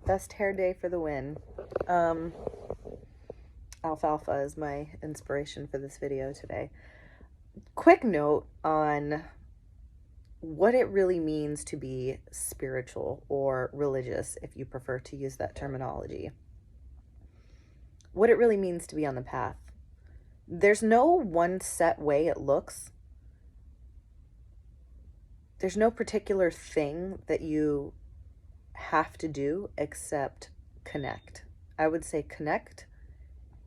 Best hair day for the win. Alfalfa is my inspiration for this video today. Quick note on what it really means to be spiritual or religious, if you prefer to use that terminology. What it really means to be on the path. There's no one set way it looks. There's no particular thing that you have to do except connect. I would say connect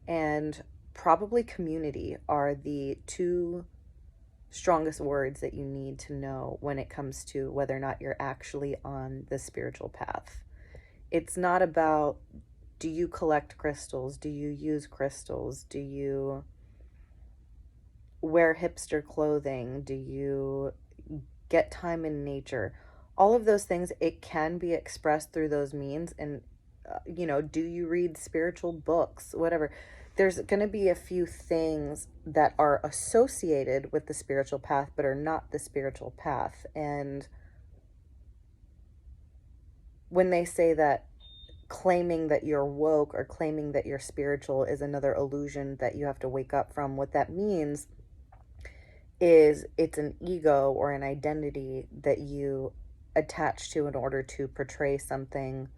and probably community are the two strongest words that you need to know when it comes to whether or not you're actually on the spiritual path. It's not about, do you collect crystals? Do you use crystals? Do you wear hipster clothing? Do you get time in nature? All of those things, it can be expressed through those means. And, do you read spiritual books? Whatever. There's going to be a few things that are associated with the spiritual path, but are not the spiritual path. And when they say that claiming that you're woke or claiming that you're spiritual is another illusion that you have to wake up from, what that means is it's an ego or an identity that you attach to in order to portray something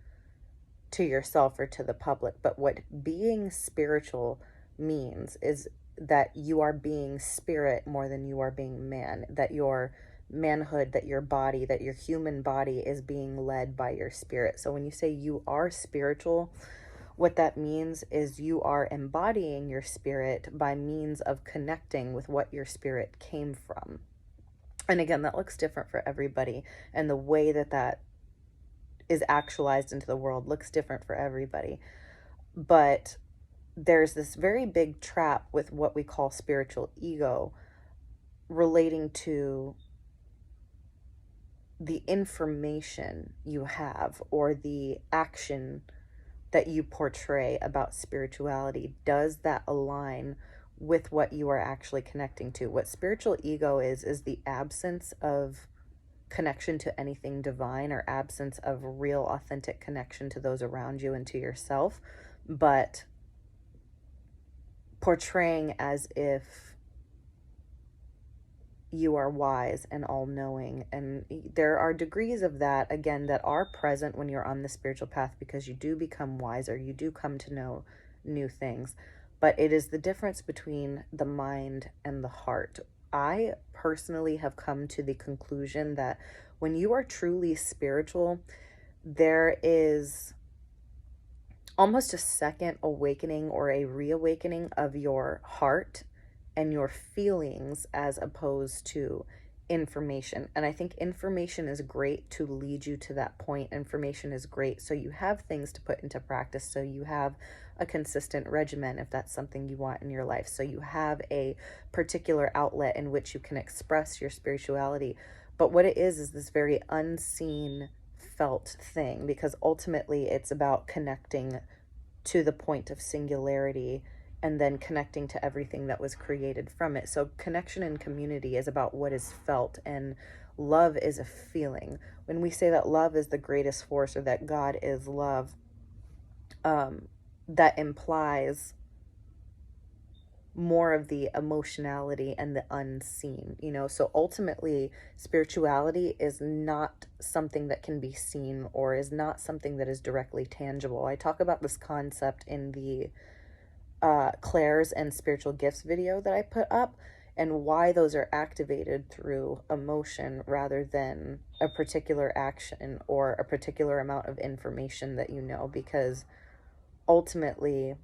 to yourself or to the public. But what being spiritual means is that you are being spirit more than you are being man, that your manhood, that your body, that your human body is being led by your spirit. So when you say you are spiritual, what that means is you are embodying your spirit by means of connecting with what your spirit came from. And again, that looks different for everybody, and the way that that is actualized into the world looks different for everybody. But there's this very big trap with what we call spiritual ego relating to the information you have or the action that you portray about spirituality. Does that align with what you are actually connecting to? What spiritual ego is the absence of connection to anything divine or absence of real authentic connection to those around you and to yourself, but portraying as if you are wise and all-knowing. And there are degrees of that, again, that are present when you're on the spiritual path, because you do become wiser, you do come to know new things. But it is the difference between the mind and the heart. I personally have come to the conclusion that when you are truly spiritual, there is almost a second awakening or a reawakening of your heart and your feelings as opposed to information. And I think information is great to lead you to that point. Information is great so you have things to put into practice, so you have a consistent regimen if that's something you want in your life, so you have a particular outlet in which you can express your spirituality. But what it is this very unseen, felt thing, because ultimately it's about connecting to the point of singularity and then connecting to everything that was created from it. So connection and community is about what is felt, and love is a feeling. When we say that love is the greatest force, or that God is love, that implies more of the emotionality and the unseen, so ultimately spirituality is not something that can be seen, or is not something that is directly tangible. I talk about this concept in the clairs and spiritual gifts video that I put up, and why those are activated through emotion rather than a particular action or a particular amount of information that because ultimately,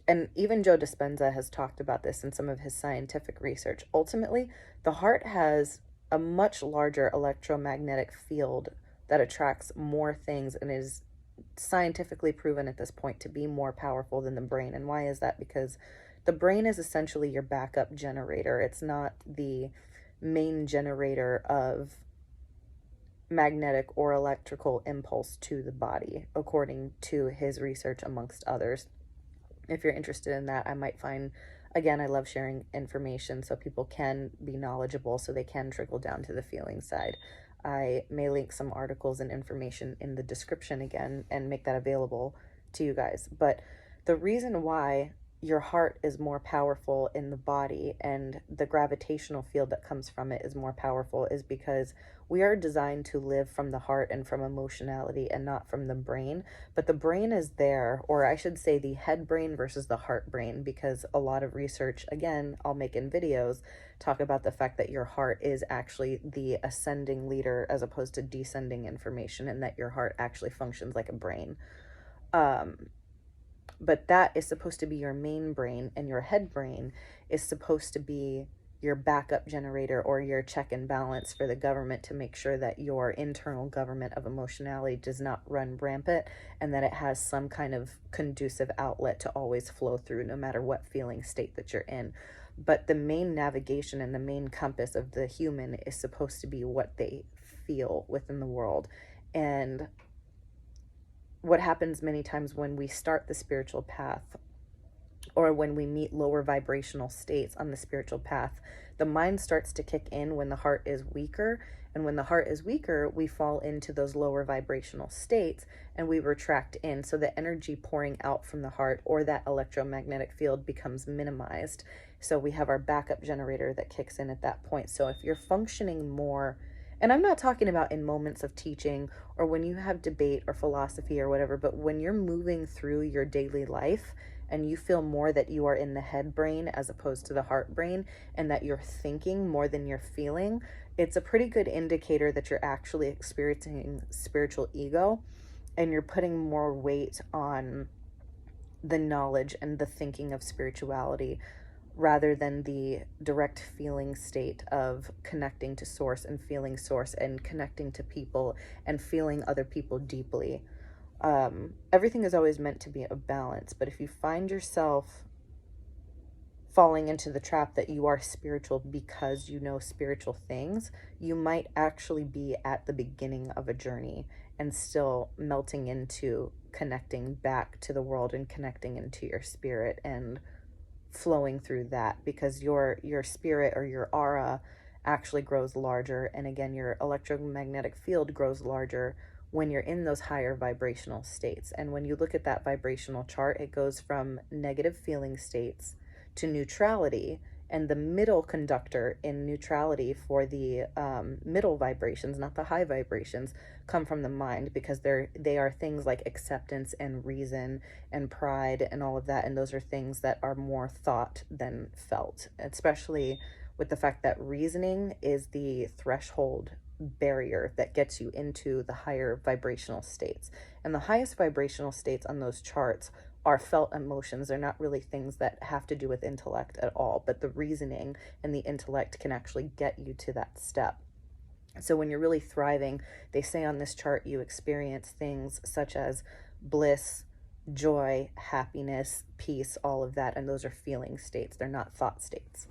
and even Joe Dispenza has talked about this in some of his scientific research, ultimately the heart has a much larger electromagnetic field that attracts more things and is scientifically proven at this point to be more powerful than the brain. And why is that? Because the brain is essentially your backup generator. It's not the main generator of magnetic or electrical impulse to the body, according to his research, amongst others. If you're interested in that, I might find, again, I love sharing information so people can be knowledgeable, so they can trickle down to the feeling side. I may link some articles and information in the description again and make that available to you guys. But the reason why your heart is more powerful in the body and the gravitational field that comes from it is more powerful is because we are designed to live from the heart and from emotionality and not from the brain. But the brain is there, or I should say the head brain versus the heart brain, because a lot of research, again, I'll make in videos, talk about the fact that your heart is actually the ascending leader as opposed to descending information, and that your heart actually functions like a brain. But that is supposed to be your main brain, and your head brain is supposed to be your backup generator or your check and balance for the government to make sure that your internal government of emotionality does not run rampant, and that it has some kind of conducive outlet to always flow through no matter what feeling state that you're in. But the main navigation and the main compass of the human is supposed to be what they feel within the world. And what happens many times when we start the spiritual path, or when we meet lower vibrational states on the spiritual path, the mind starts to kick in when the heart is weaker. And when the heart is weaker, we fall into those lower vibrational states and we retract in. So the energy pouring out from the heart or that electromagnetic field becomes minimized. So we have our backup generator that kicks in at that point. So if you're functioning more, and I'm not talking about in moments of teaching or when you have debate or philosophy or whatever, but when you're moving through your daily life and you feel more that you are in the head brain as opposed to the heart brain, and that you're thinking more than you're feeling, it's a pretty good indicator that you're actually experiencing spiritual ego, and you're putting more weight on the knowledge and the thinking of spirituality rather than the direct feeling state of connecting to source and feeling source and connecting to people and feeling other people deeply. Everything is always meant to be a balance, but if you find yourself falling into the trap that you are spiritual because you know spiritual things, you might actually be at the beginning of a journey and still melting into connecting back to the world and connecting into your spirit and flowing through that, because your spirit or your aura actually grows larger, and again your electromagnetic field grows larger when you're in those higher vibrational states. And when you look at that vibrational chart, it goes from negative feeling states to neutrality, and the middle conductor in neutrality for the middle vibrations, not the high vibrations, come from the mind, because they are things like acceptance and reason and pride and all of that, and those are things that are more thought than felt, especially with the fact that reasoning is the threshold barrier that gets you into the higher vibrational states. And the highest vibrational states on those charts are felt emotions. They're not really things that have to do with intellect at all, but the reasoning and the intellect can actually get you to that step. So when you're really thriving, they say on this chart you experience things such as bliss, joy, happiness, peace, all of that, and those are feeling states. They're not thought states.